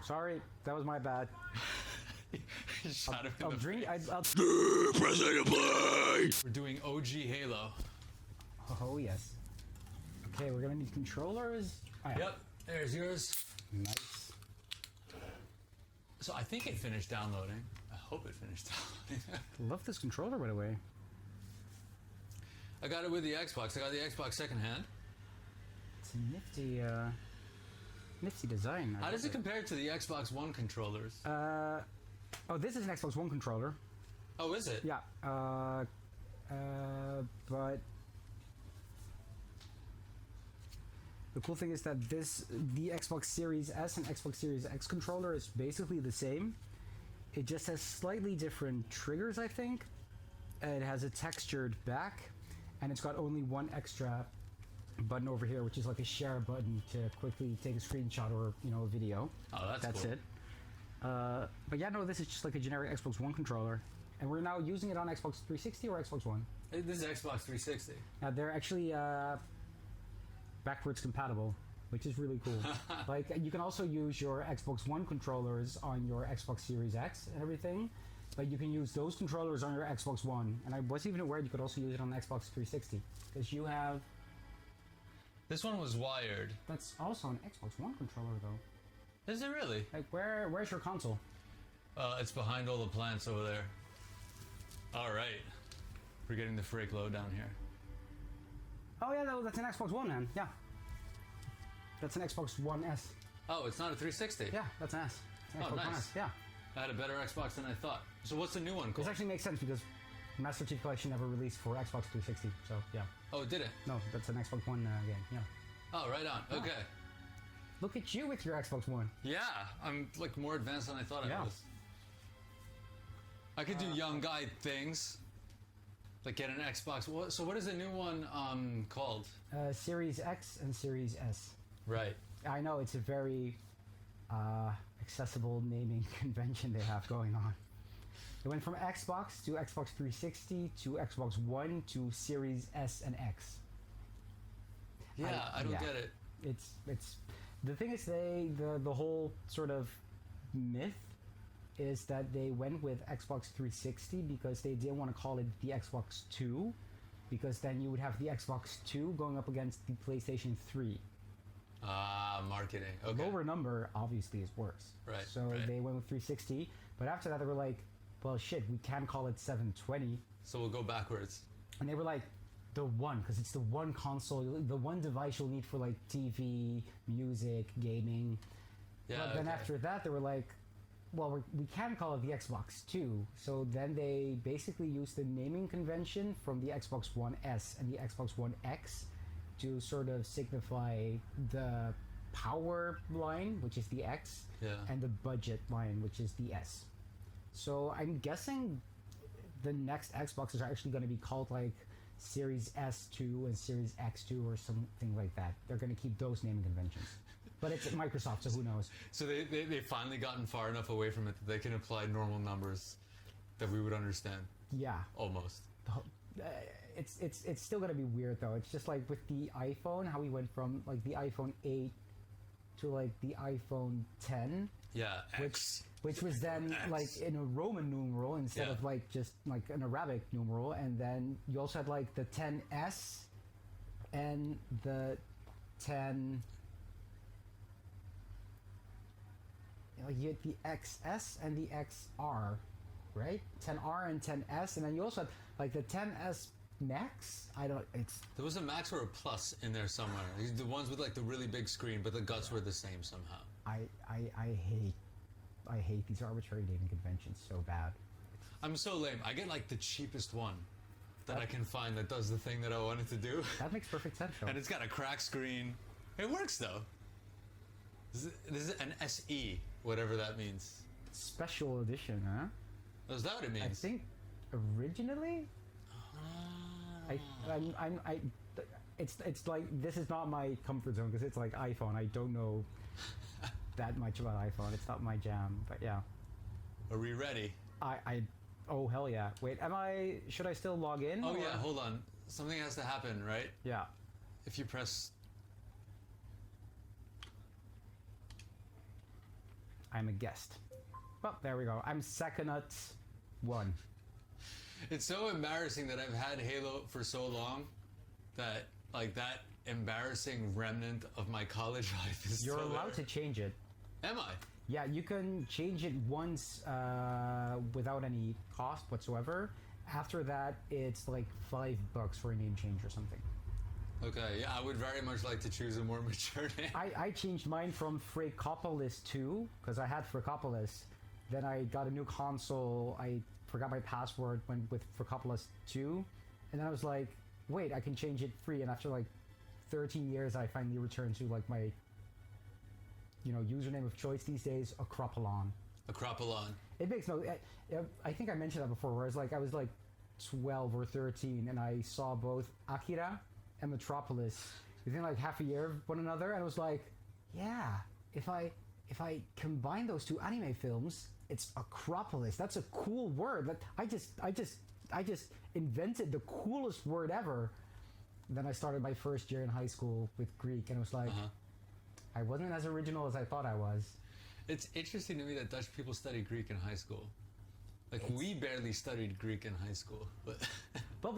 Sorry, that was my bad. Shot him in I'll the drink. face. I'll... Press A to play! We're doing OG Halo. Oh yes. Okay, we're gonna need controllers. Oh, yeah. Yep, there's yours. Nice. So I think it finished downloading. I hope it finished downloading. Love this controller, by the way. I got it with the Xbox. I got the Xbox secondhand. It's a nifty, nifty design. How does it compare to the Xbox One controllers? Oh, this is an Xbox One controller. Oh, is it? Yeah. But the cool thing is that the Xbox Series S and Xbox Series X controller is basically the same. It just has slightly different triggers, I think. It has a textured back, and it's got only one extra button over here, which is like a share button to quickly take a screenshot or a video. Oh, that's cool. it. But yeah, no, this is just like a generic Xbox One controller, and we're now using it on Xbox 360 or Xbox One. This is Xbox 360. Now they're actually backwards compatible, which is really cool. Like, you can also use your Xbox One controllers on your Xbox Series X and everything, but you can use those controllers on your Xbox One. And I wasn't even aware you could also use it on the Xbox 360, because you have... This one was wired. That's also an Xbox One controller, though. Is it really? Like, where's your console? It's behind all the plants over there. All right. We're getting the Freek low down here. Oh yeah, that's an Xbox One, man. Yeah. That's an Xbox One S. Oh, it's not a 360? Yeah, that's an S. It's an Xbox nice. One S. Yeah. I had a better Xbox than I thought. So what's the new one This called? actually makes sense because Master Chief Collection never released for Xbox 360, so yeah. Oh, did it? No, that's an Xbox One game, yeah. Oh, right on. Yeah. Okay. Look at you with your Xbox One. Yeah, I'm like more advanced than I thought I was. I could do young guy things. Like get an Xbox. So what is the new one called? Series X and Series S. Right. I know, it's a very accessible naming convention they have going on. It went from Xbox to Xbox 360 to Xbox One to Series S and X. Yeah, I don't get it. It's the thing is the whole sort of myth is that they went with Xbox 360 because they didn't want to call it the Xbox 2, because then you would have the Xbox 2 going up against the PlayStation 3. Marketing. Okay. Lower number obviously is worse. Right. So they went with 360, but after that they were like, well shit, we can call it 720. So we'll go backwards. And they were like, the one, because it's the one console, the one device you'll need for like TV, music, gaming. Yeah. But then after that they were like, well, we can call it the Xbox 2. So then they basically used the naming convention from the Xbox One S and the Xbox One X to sort of signify the power line, which is the X, and the budget line, which is the S. So I'm guessing the next Xboxes are actually going to be called like Series S2 and Series X2 or something like that. They're going to keep those naming conventions. But it's Microsoft, so who knows? So they finally gotten far enough away from it that they can apply normal numbers that we would understand. Yeah. Almost. It's still gonna be weird though. It's just like with the iPhone, how we went from like the iPhone 8 to like the iPhone 10. Yeah. X. Which was then X. like in a Roman numeral instead of like just like an Arabic numeral, and then you also had like the 10s and the 10. You had the XS and the XR, right? 10R and 10S, and then you also had like the 10S Max. There was a Max or a Plus in there somewhere. The ones with like the really big screen, but the guts were the same somehow. I hate these arbitrary naming conventions so bad. I'm so lame. I get like the cheapest one that I can find that does the thing that I wanted to do. That makes perfect sense, though. And it's got a cracked screen. It works though. This is an SE, whatever that means. Special edition, huh? Oh, is that what it means? I think originally. It's like, this is not my comfort zone because it's like iPhone. I don't know that much about iPhone. It's not my jam, but yeah. Are we ready? Oh hell yeah! Wait, should I still log in? Oh yeah, hold on. Something has to happen, right? Yeah. If you press. I'm a guest. Well, there we go. I'm second at 1. It's so embarrassing that I've had Halo for so long that like that embarrassing remnant of my college life is You're still allowed there. to change it. Am I? Yeah, you can change it once without any cost whatsoever. After that, it's like $5 for a name change or something. Okay, yeah, I would very much like to choose a more mature name. I changed mine from Freekopolis 2 because I had Freekopolis. Then I got a new console. I forgot my password, went with Freekopolis 2, and then I was like, wait, I can change it free. And after like 13 years, I finally returned to like my, username of choice these days, Acropolon. Acropolon. It makes no. I think I mentioned that before. Where I was like 12 or 13, and I saw both Akira and Metropolis within like half a year of one another, and I was like, yeah, if I combine those two anime films, it's Acropolis. That's a cool word. That I just invented the coolest word ever. Then I started my first year in high school with Greek, and it was like, I wasn't as original as I thought I was. It's interesting to me that Dutch people study Greek in high school. Like we barely studied Greek in high school, but But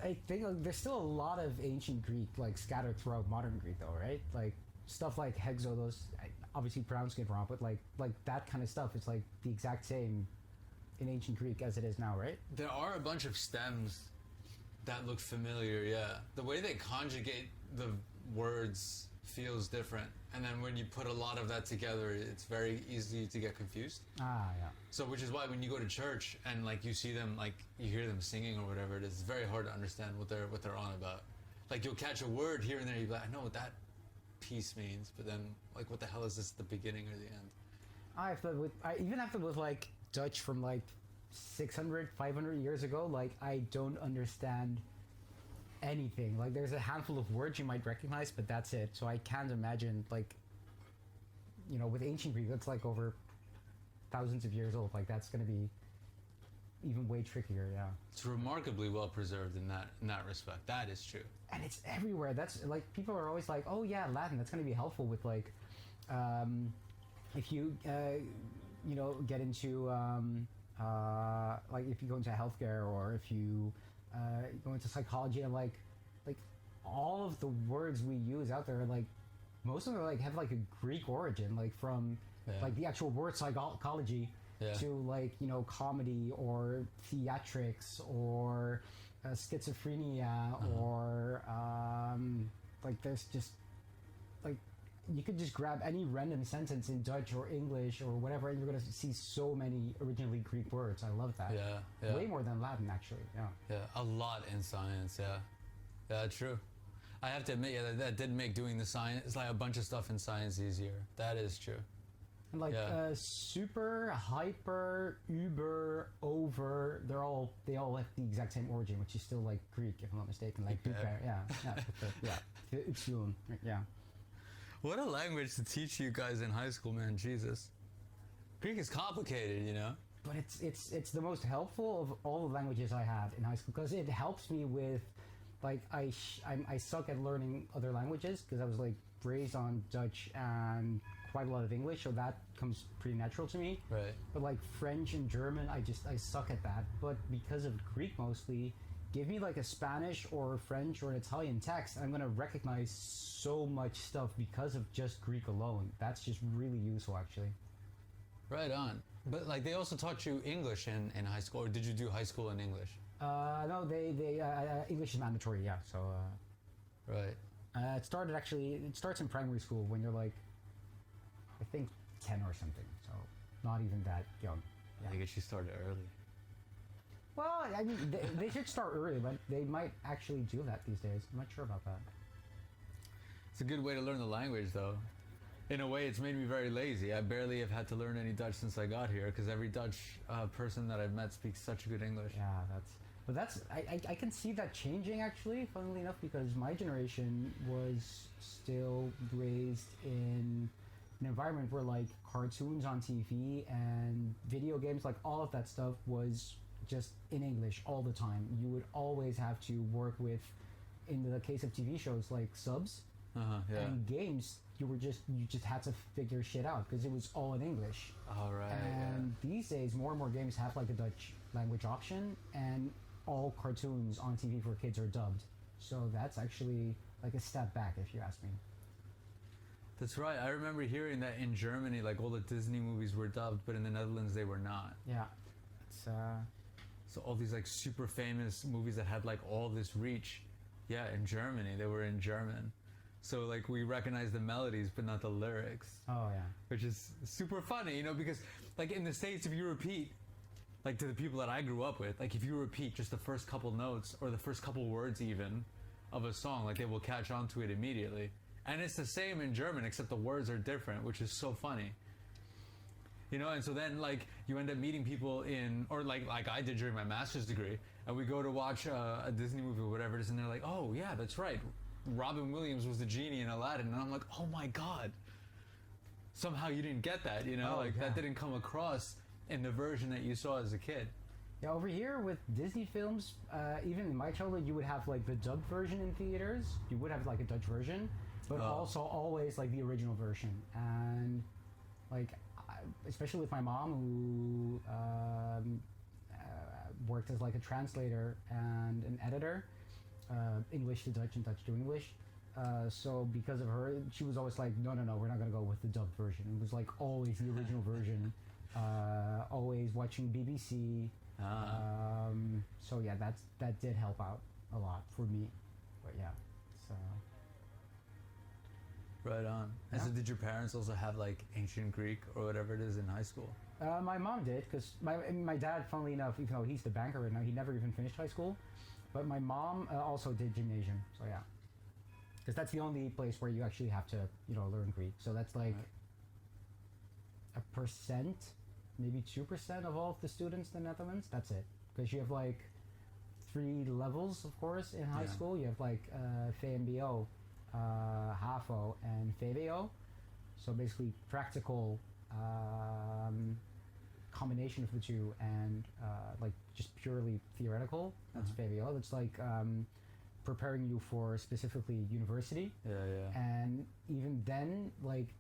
I think like, there's still a lot of ancient Greek like scattered throughout modern Greek, though, right? Like stuff like Hexodos, I obviously pronouncing it wrong, but like that kind of stuff. It's like the exact same in ancient Greek as it is now, right? there are a bunch of stems that look familiar. Yeah, the way they conjugate the words feels different, and then when you put a lot of that together, it's very easy to get confused. Ah, yeah. So which is why when you go to church and like you see them, like you hear them singing or whatever it is, it's very hard to understand what they're on about. Like you'll catch a word here and there, you'll be like, I know what that piece means, but then like what the hell is this at the beginning or the end? I even after with like Dutch from like 600, 500 years ago, like I don't understand anything. Like there's a handful of words you might recognize, but that's it. So I can't imagine like, with ancient Greek, that's like over thousands of years old. Like that's going to be even way trickier. Yeah. It's remarkably well preserved in that respect. That is true. And it's everywhere. That's like people are always like, oh yeah, Latin. That's going to be helpful with like, if you get into like if you go into healthcare or if you go into psychology, and like all of the words we use out there, like most of them like have like a Greek origin, like from like the actual word psychology to like comedy or theatrics or schizophrenia or like there's just like you could just grab any random sentence in Dutch or English or whatever, and you're gonna see so many originally Greek words. I love that. Yeah. Way more than Latin, actually. Yeah, a lot in science. Yeah, true. I have to admit, that did make doing the science, it's like a bunch of stuff in science easier. That is true. And like super, hyper, uber, over, they all have the exact same origin, which is still like Greek, if I'm not mistaken. Like hyper, yeah. What a language to teach you guys in high school, man. Jesus. Greek is complicated, But it's the most helpful of all the languages I had in high school because it helps me with, like, I suck at learning other languages because I was like raised on Dutch and quite a lot of English, so that comes pretty natural to me. Right. But like French and German, I suck at that. But because of Greek mostly, give me like a Spanish or French or an Italian text, I'm gonna recognize so much stuff because of just Greek alone. That's just really useful, actually. Right on. But like they also taught you English in high school, or did you do high school in English? No, they English is mandatory, yeah. So. Right. It starts in primary school when you're like, I think 10 or something. So not even that young. Yeah. I guess you started early. Well, I mean, they should start early, but they might actually do that these days. I'm not sure about that. It's a good way to learn the language, though. In a way, it's made me very lazy. I barely have had to learn any Dutch since I got here, because every Dutch person that I've met speaks such good English. Yeah, I can see that changing, actually, funnily enough, because my generation was still raised in an environment where, like, cartoons on TV and video games, like, all of that stuff was just in English all the time. You would always have to work with, in the case of TV shows, like subs, Yeah. And games, you just had to figure shit out because it was all in English. All right. And these days, more and more games have like a Dutch language option, and all cartoons on TV for kids are dubbed. So that's actually like a step back, if you ask me. That's right. I remember hearing that in Germany, like all the Disney movies were dubbed, but in the Netherlands they were not. Yeah, it's So all these like super famous movies that had like all this reach, yeah, in Germany they were in German. So like we recognize the melodies but not the lyrics, oh yeah. which is super funny, you know, because like in the States, if you repeat, like to the people that I grew up with, like if you repeat just the first couple notes or the first couple words even of a song, like they will catch on to it immediately. And it's the same in German, except the words are different, which is so funny. You know, and so then like you end up meeting people in, or like I did during my master's degree, and we go to watch a Disney movie or whatever it is, and they're like, oh yeah, that's right, Robin Williams was the genie in Aladdin, and I'm like, oh my god, somehow you didn't get that, you know, Oh, like yeah. that didn't come across in the version that you saw as a kid. Yeah, over here with Disney films, even in my childhood, you would have like the dubbed version in theaters. You would have like a Dutch version, but also always like the original version. And like, especially with my mom, who worked as like a translator and an editor, English to Dutch and Dutch to English. So because of her, she was always like, no, we're not gonna go with the dubbed version. It was like always the original version. Always watching BBC. So yeah, that did help out a lot for me. But yeah, so Right on. And so did your parents also have like ancient Greek or whatever it is in high school? my mom did, because my dad, funnily enough, even though he's the banker right now, he never even finished high school. But my mom also did gymnasium. So yeah, because that's the only place where you actually have to learn Greek. So that's like a percent, maybe 2% of all of the students in the Netherlands. That's it, because you have like 3 levels, of course, in high school. You have like VMBO, HAVO, and VWO. So basically practical combination of the two, and like just purely theoretical. That's VWO. That's like preparing you for specifically university. Yeah. And even then, like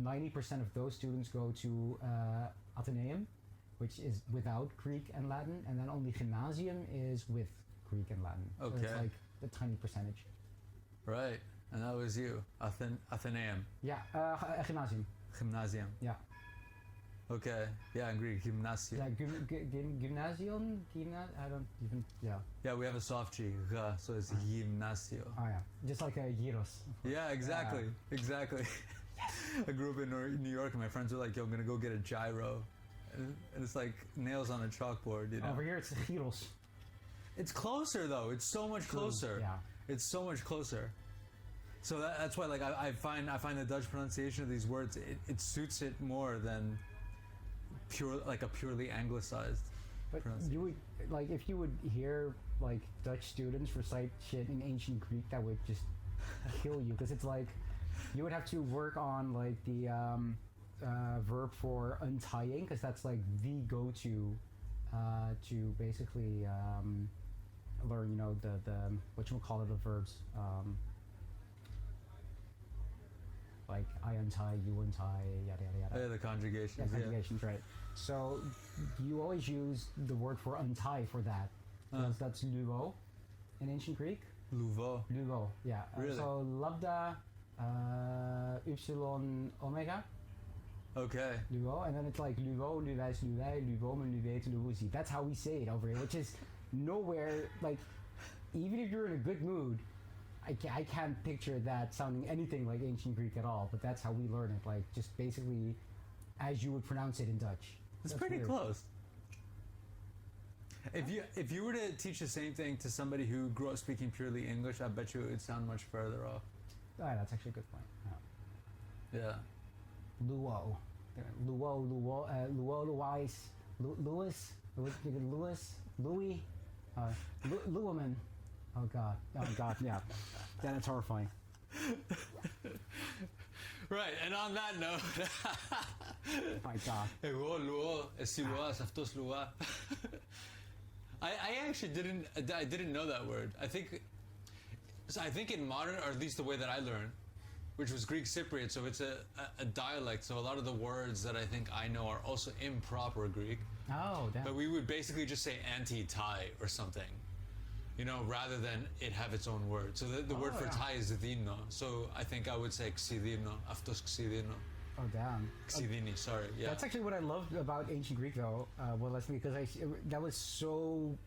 90% of those students go to Atheneum, which is without Greek and Latin, and then only Gymnasium is with Greek and Latin. So Okay. it's like a tiny percentage. Right. And that was you. Atheneum. Yeah, Gymnasium. Gymnasium. Yeah. Okay. Yeah, in Greek, gymnasium. Yeah, Gymnasium? I don't even, yeah. Yeah, we have a soft G, so it's gymnasio. Oh yeah, just like a gyros. Yeah, exactly. Exactly. I grew up in New York, and my friends were like, yo, I'm going to go get a gyro. And it's like nails on a chalkboard, you know? Over here it's gyros. It's closer, though. It's so much closer. Yeah. It's so much closer. So that's why, like, I find the Dutch pronunciation of these words, it suits it more than a purely anglicized But pronunciation. you would, like, if you would hear, like, Dutch students recite shit in ancient Greek, that would just kill you, because it's like, you would have to work on, like, the verb for untying, because that's, like, the go-to to basically learn, the whatchamacallit of verbs. Like, I untie, you untie, yada, yada, yada. Yeah, the conjugations. Yeah, conjugations, right. So you always use the word for untie for that. Because that's luo in ancient Greek. Louvo. Luo, yeah. Really? So lambda, epsilon, omega, Okay. luo. And then it's like luo, luwijs, luwij, luwomen, luwete, luwuzi. That's how we say it over here, which is nowhere, like, even if you're in a good mood, I can't picture that sounding anything like ancient Greek at all, but that's how we learn it, like, just basically as you would pronounce it in Dutch. It's That's pretty weird. close. If you were to teach the same thing to somebody who grew up speaking purely English, I bet you it would sound much further off. Oh, yeah, that's actually a good point. Yeah. Luo. Luo, Louis, Louis, Luweman. Oh God, yeah. Yeah, that's horrifying. Right, and on that note, My God. εγώ λουό, εσύ λουάς, αυτός λουά. I actually didn't know that word. I think So I think in modern, or at least the way that I learned, which was Greek Cypriot, so it's a dialect. So a lot of the words that I think I know are also improper Greek. Oh, damn. But we would basically just say anti-tie or something, you know, rather than it have its own word. So the word for tie is dino. So I think I would say xidino, aftos xidino. Oh, damn. Xidini, sorry. Yeah. That's actually what I loved about ancient Greek, though. Well, that's because that was so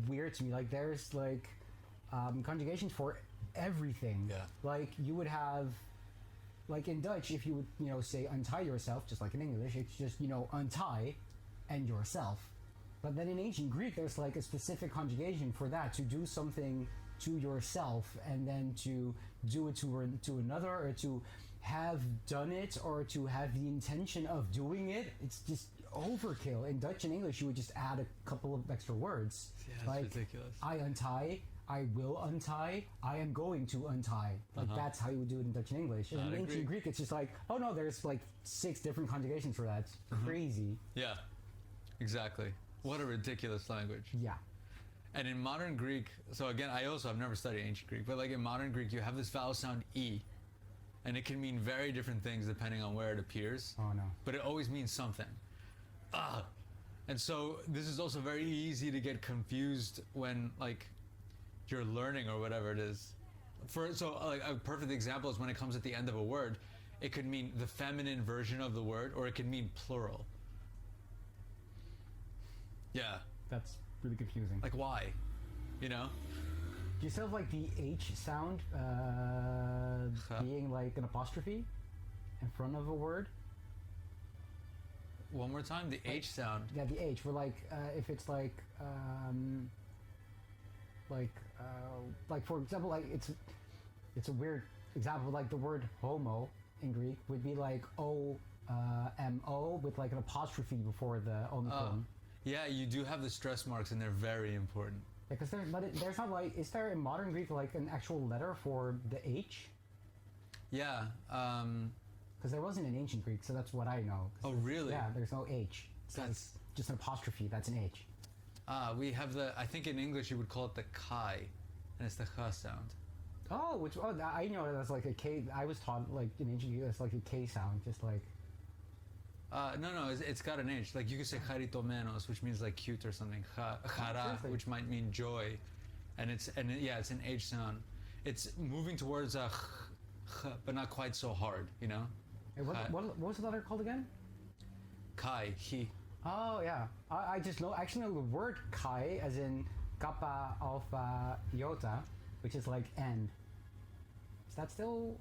weird to me. Like, there's like conjugations for everything. Yeah. Like, you would have, like in Dutch, if you would, you know, say untie yourself, just like in English, it's just, you know, untie and yourself. But then in ancient Greek, there's like a specific conjugation for that, to do something to yourself and then to do it to another, or to have done it, or to have the intention of doing it. It's just overkill. In Dutch and English, you would just add a couple of extra words. Yeah, it's like, ridiculous. I untie, I will untie, I am going to untie. Like, that's how you would do it in Dutch and English. And in ancient Greek, it's just like, oh no, there's like 6 different conjugations for that. It's crazy. Yeah, exactly. What a ridiculous language. Yeah. And in modern Greek, so again, I've never studied ancient Greek, but like in modern Greek, you have this vowel sound E, and it can mean very different things depending on where it appears. Oh no. But it always means something. And so this is also very easy to get confused when like you're learning or whatever it is. So like a perfect example is when it comes at the end of a word, it could mean the feminine version of the word, or it could mean plural. Yeah. That's really confusing. Like why? You know? Do you still have like the H sound being like an apostrophe in front of a word? One more time, the H sound. Yeah, the H. We're like, if it's like for example, like it's a weird example. Like the word homo in Greek would be like O-M-O with like an apostrophe before the omicron. Yeah, you do have the stress marks, and they're very important. Because there's not like, is there in modern Greek like an actual letter for the H? Yeah. Because there wasn't in ancient Greek, so that's what I know. Oh, really? Yeah, there's no H. So That's- it's just an apostrophe. That's an H. We have I think in English you would call it the chi, and it's the ch sound. Oh, I know that's like a K. I was taught like in ancient Greek, that's like a K sound, just like. No, it's got an H. Like you could say charitomenos, which means like cute or something. Chara, seriously? which might mean joy, and it's an H sound. It's moving towards a ch, but not quite so hard, you know. Hey, what was the letter called again? Chi, he. Oh yeah, I just actually know the word chi as in kappa alpha iota, which is like end. Is that still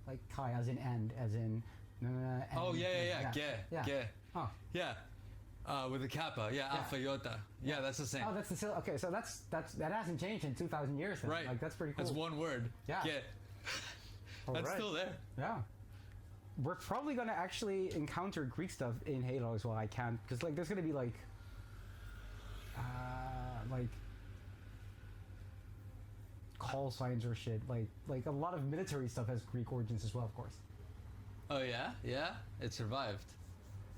like chi as in end, as in? End, Oh yeah. yeah. Ge. Oh. Yeah. With the kappa, alpha iota. Yeah, that's the same. Oh, that's the okay. So that hasn't changed in 2,000 years. Then. Right. Like that's pretty cool. That's one word. Yeah. Ge. That's still there. Yeah. We're probably gonna actually encounter Greek stuff in Halo as well. I can't, because like there's gonna be like call signs or shit. Like a lot of military stuff has Greek origins as well, of course. Oh yeah. It survived.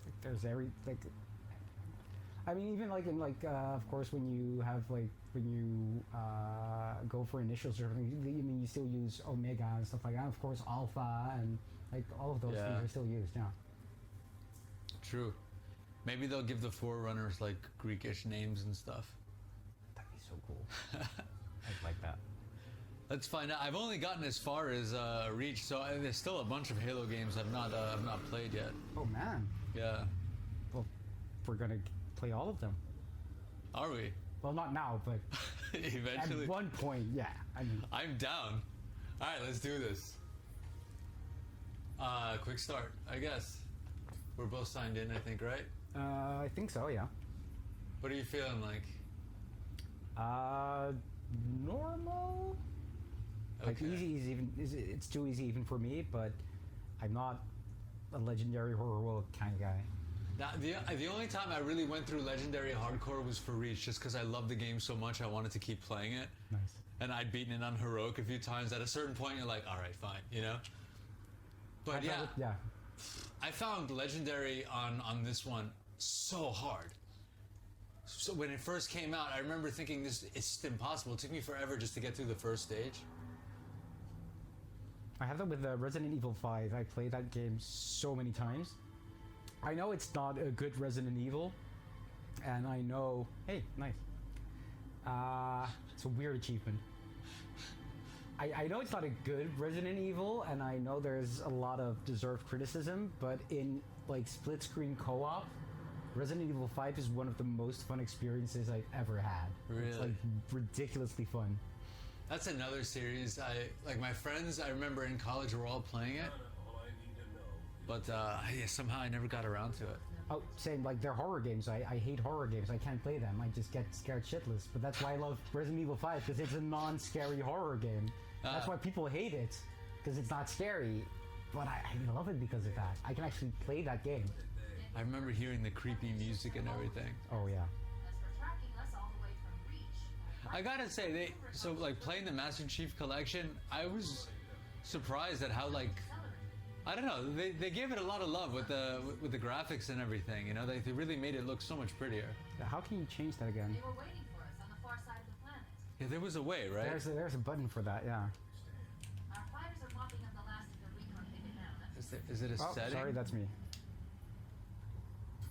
Like, there's I mean, even like in of course when you have when you go for initials or something, I mean you still use omega and stuff like that. Of course, alpha and like all of those things are still used. Yeah. True. Maybe they'll give the Forerunners like Greekish names and stuff. That'd be so cool. I'd like that. Let's find out. I've only gotten as far as Reach, so there's still a bunch of Halo games I've not played yet. Oh man. Yeah. Well, we're gonna play all of them. Are we? Well, not now, but Eventually. at one point, yeah. I mean, I'm down. All right, let's do this. Quick start, I guess. We're both signed in, I think, right? I think so. Yeah. What are you feeling like? Normal. Like Okay. easy is even. It's too easy even for me, but I'm not a legendary horror world kind of guy. Now, the only time I really went through Legendary Hardcore was for Reach, just because I loved the game so much I wanted to keep playing it. Nice. And I'd beaten it on Heroic a few times. At a certain point, you're like, all right, fine, you know? But Yeah. I found Legendary on this one so hard. So when it first came out, I remember thinking it's just impossible. It took me forever just to get through the first stage. I have that with Resident Evil 5. I played that game so many times. I know it's not a good Resident Evil, and I know... Hey, nice. It's a weird achievement. I know it's not a good Resident Evil, and I know there's a lot of deserved criticism, but in like split-screen co-op, Resident Evil 5 is one of the most fun experiences I've ever had. Really? It's like ridiculously fun. That's another series. Like my friends, I remember in college were all playing it, but somehow I never got around to it. Oh, same, like they're horror games. I hate horror games. I can't play them. I just get scared shitless. But that's why I love Resident Evil 5, because it's a non-scary horror game. That's why people hate it, because it's not scary. But I love it because of that. I can actually play that game. I remember hearing the creepy music and everything. Oh yeah. I gotta say, like playing the Master Chief Collection, I was surprised at how like, I don't know, they gave it a lot of love with the graphics and everything. You know, they really made it look so much prettier. How can you change that again? They were waiting for us on the far side of the planet. Yeah, there was a way, right? There's a button for that. Yeah. Our fighters are mopping up the last of the recon picket now. Is it a Oh, setting? sorry, that's me.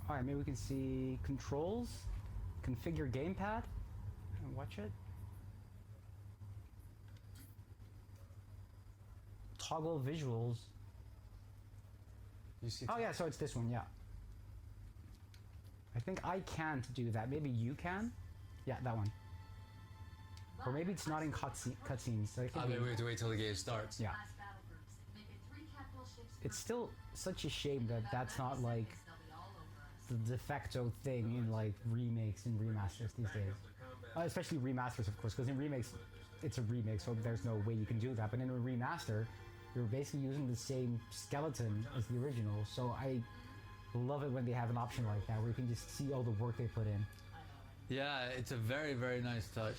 All right, maybe we can see controls, configure gamepad, and watch it. Toggle visuals. You see? Oh yeah, so it's this one, yeah. I think I can't do that. Maybe you can? Yeah, that one. Or maybe it's not in cutscenes. So it could be- We have to wait till the game starts. Yeah. It's still such a shame that that's not like the de facto thing in like remakes and remasters these days. Especially remasters, of course, because in remakes, it's a remake, so there's no way you can do that. But in a remaster, you're basically using the same skeleton as the original. So I love it when they have an option like that, where you can just see all the work they put in. Yeah, it's a very, very nice touch.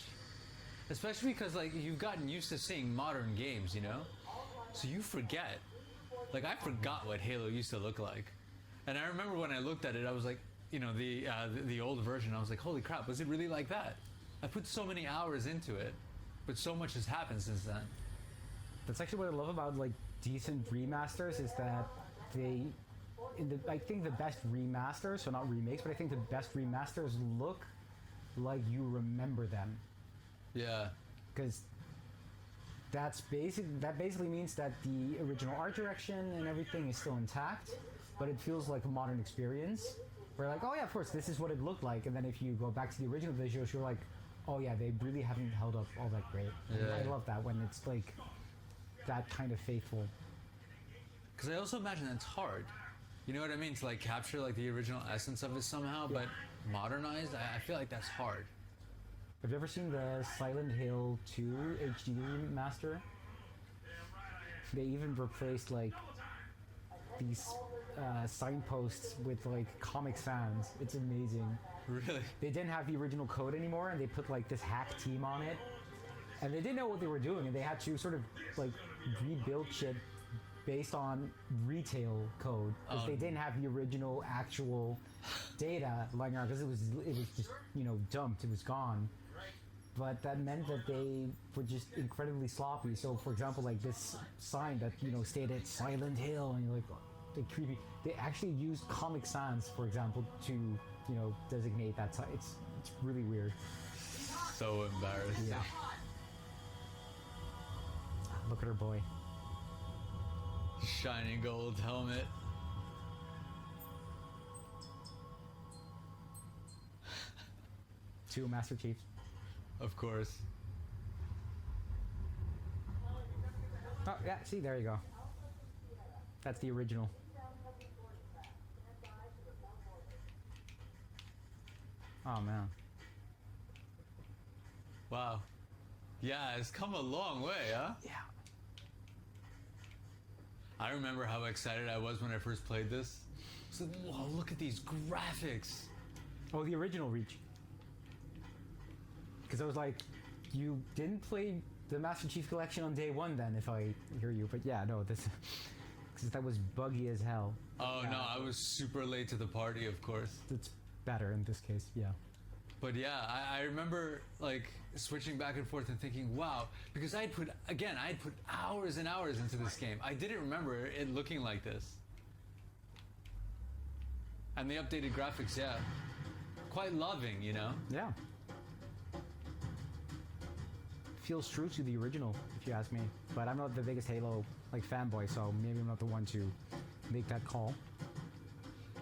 Especially because like you've gotten used to seeing modern games, you know? So you forget. Like I forgot what Halo used to look like. And I remember when I looked at it, I was like, you know, the old version, I was like, holy crap, was it really like that? I put so many hours into it, but so much has happened since then. That's actually what I love about like decent remasters is that I think the best remasters, so not remakes, but I think the best remasters look like you remember them. Yeah. Because that basically means that the original art direction and everything is still intact, but it feels like a modern experience. Where like, oh yeah, of course, this is what it looked like, and then if you go back to the original visuals, you're like, oh yeah, they really haven't held up all that great. Yeah. I love that when it's like that kind of faithful. Because I also imagine it's hard. You know what I mean? To like capture like the original essence of it somehow, but modernized, I feel like that's hard. Have you ever seen the Silent Hill 2 HD remaster? They even replaced like these signposts with like Comic Sans. It's amazing. Really? They didn't have the original code anymore, and they put like this hack team on it, and they didn't know what they were doing, and they had to sort of like rebuild shit based on retail code because they didn't have the original actual data lying around because it was just dumped, it was gone. But that meant that they were just incredibly sloppy. So for example, like this sign that stated Silent Hill, and you're like, they creepy. They actually used Comic Sans, for example, to designate that sign. It's really weird. So embarrassing. Yeah. Look at her boy. Shiny gold helmet. Two Master Chiefs. Of course. Oh yeah, see, there you go. That's the original. Oh man. Wow. Yeah, it's come a long way, huh? Yeah. I remember how excited I was when I first played this. I was like, whoa, look at these graphics. Oh, the original Reach. Because I was like, you didn't play the Master Chief Collection on day one then, if I hear you. But yeah, no, this, because that was buggy as hell. Oh, no, I was super late to the party, of course. It's better in this case, yeah. But yeah, I remember like switching back and forth and thinking, wow, because I had put hours and hours into this game. I didn't remember it looking like this. And the updated graphics, yeah, quite loving, you know? Yeah. Feels true to the original, if you ask me. But I'm not the biggest Halo like fanboy, so maybe I'm not the one to make that call.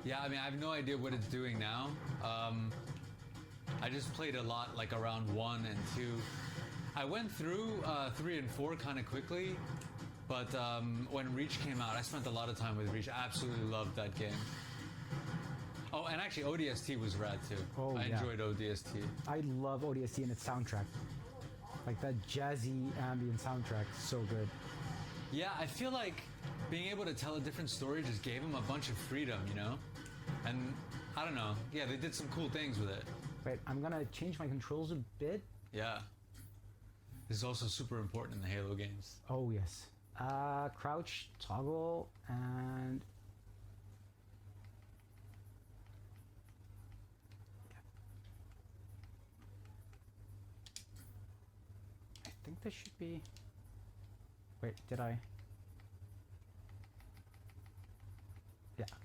Yeah, I mean, I have no idea what it's doing now. I just played a lot, like around 1 and 2. I went through 3 and 4 kind of quickly, but when Reach came out, I spent a lot of time with Reach. I absolutely loved that game. Oh, and actually ODST was rad too. Oh, I yeah. enjoyed ODST. I love ODST and its soundtrack. Like that jazzy ambient soundtrack, so good. Yeah, I feel like being able to tell a different story just gave him a bunch of freedom, you know? And I don't know. Yeah, they did some cool things with it. Wait, I'm gonna change my controls a bit. Yeah. This is also super important in the Halo games. Oh yes. Crouch, toggle, and I think this should be. Wait, did I? Yeah. Okay.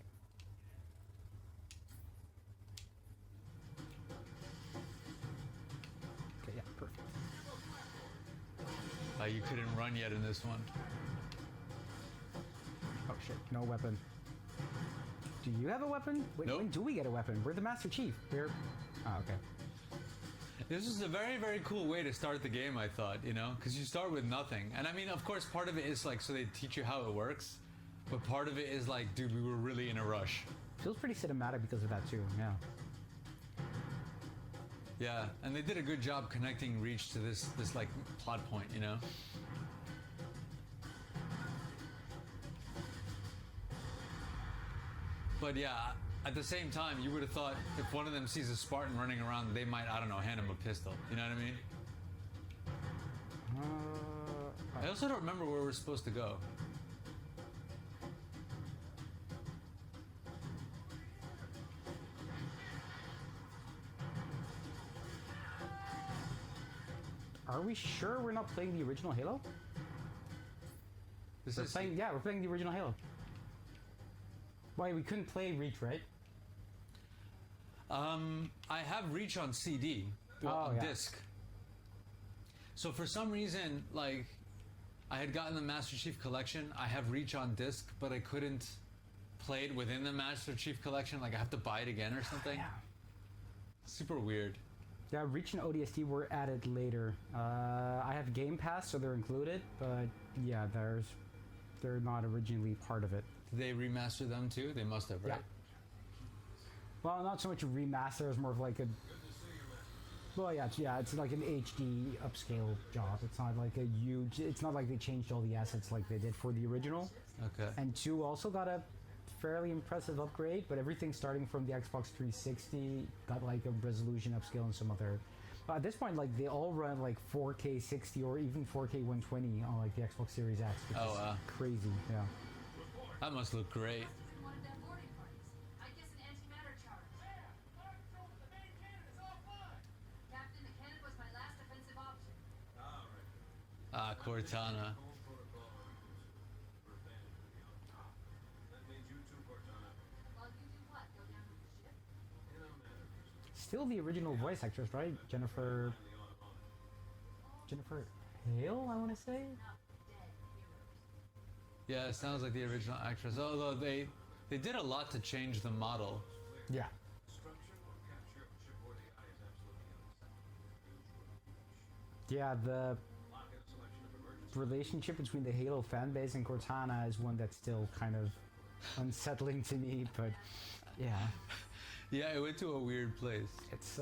Okay. Yeah. Perfect. You couldn't run yet in this one. Oh shit! No weapon. Do you have a weapon? Wait, Nope. when do we get a weapon? We're the Master Chief. We're. Oh, okay. This is a very, very cool way to start the game, I thought, you know? Because you start with nothing. And I mean, of course, part of it is like, so they teach you how it works. But part of it is like, dude, we were really in a rush. Feels pretty cinematic because of that too. Yeah. Yeah, and they did a good job connecting Reach to this like plot point, you know? But yeah, at the same time, you would have thought if one of them sees a Spartan running around, they might, I don't know, hand him a pistol. You know what I mean? I also don't remember where we're supposed to go. Are we sure we're not playing the original Halo? This We're is playing, yeah, we're playing the original Halo. Why, we couldn't play Reach, right? I have Reach on CD, Oh, on yeah. disc. So for some reason, like, I had gotten the Master Chief Collection. I have Reach on disc, but I couldn't play it within the Master Chief Collection. Like, I have to buy it again or something. Yeah. Super weird. Yeah, Reach and ODST were added later. I have Game Pass, so they're included, but yeah, they're not originally part of it. Did they remaster them too? They must have, right? Yeah. Well, not so much a remaster as more of like a. Well, yeah, it's like an HD upscale job. It's not like a huge. It's not like they changed all the assets like they did for the original. Okay. And 2 also got a fairly impressive upgrade, but everything starting from the Xbox 360 got like a resolution upscale and some other. At this point, like they all run like 4K 60 or even 4K 120 on like the Xbox Series X, which Oh, is wow. crazy. Yeah. That must look great. One of them boarding parties. I guess an antimatter charge. Captain, the cannon was my last offensive option. Ah, Cortana. Well, you do what? Go down to the ship? Still the original voice actress, right? Jennifer Hale, I want to say. Not dead heroes. Yeah, it sounds like the original actress. Although they did a lot to change the model. Yeah. Yeah, the relationship between the Halo fan base and Cortana is one that's still kind of unsettling to me, but yeah, Yeah, it went to a weird place. it's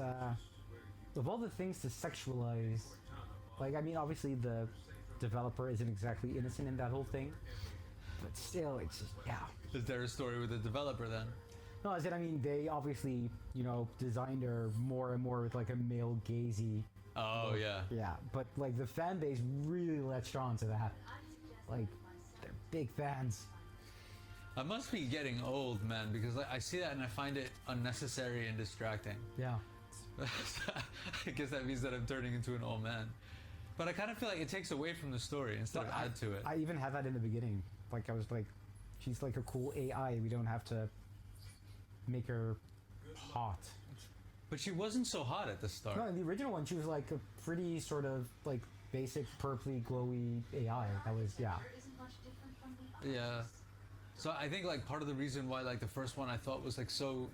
of all the things to sexualize, like I mean, obviously the developer isn't exactly innocent in that whole thing, but still, it's just, yeah. Is there a story with the developer then? No, I mean, they obviously, you know, designed her more and more with like a male gazy. Oh yeah. Yeah, but like the fan base really latched on to that. Like, they're big fans. I must be getting old, man, because I see that and I find it unnecessary and distracting. Yeah. I guess that means that I'm turning into an old man. But I kind of feel like it takes away from the story instead of add to it. I even had that in the beginning. Like I was like, she's like a cool AI. We don't have to make her hot. But she wasn't so hot at the start. No, in the original one, she was like a pretty sort of like basic purpley, glowy AI. That was Isn't much different from the Yeah. others. So I think like part of the reason why like the first one I thought was like so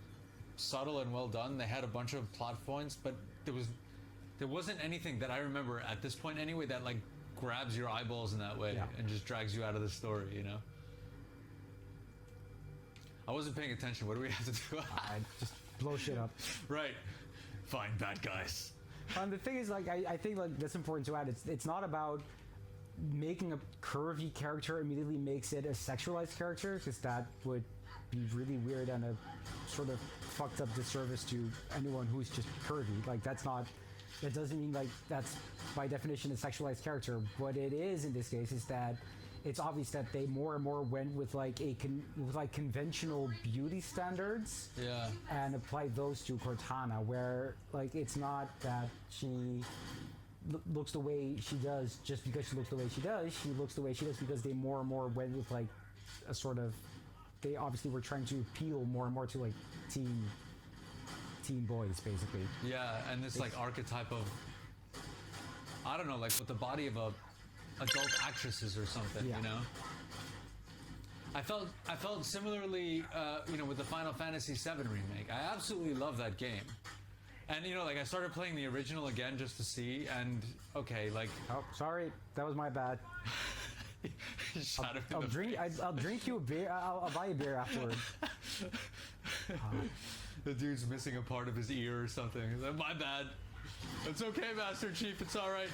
subtle and well done. They had a bunch of plot points, but there wasn't anything that I remember at this point anyway that like grabs your eyeballs in that way Yeah. and just drags you out of the story, you know? I wasn't paying attention. What do we have to do? I just blow shit up. Right. Find bad guys. The thing is, like, I think like that's important to add. It's not about making a curvy character immediately makes it a sexualized character, because that would be really weird and a sort of fucked up disservice to anyone who's just curvy. Like that doesn't mean like that's by definition a sexualized character. What it is in this case is that it's obvious that they more and more went with like conventional beauty standards Yeah. and applied those to Cortana, where like it's not that she looks the way she does just because she looks the way she does. She looks the way she does because they more and more went with like a sort of, they obviously were trying to appeal more and more to like teen boys, basically. Yeah, and this like archetype of, I don't know, like with the body of a adult actresses or something, Yeah. you know? I felt similarly, with the Final Fantasy VII remake. I absolutely love that game. And, like I started playing the original again just to see, and okay, like... Oh, sorry, that was my bad. Shot him in I'll the drink. face. I'll drink you a beer. I'll buy a beer afterward. The dude's missing a part of his ear or something. He's like, my bad. It's okay, Master Chief, it's alright.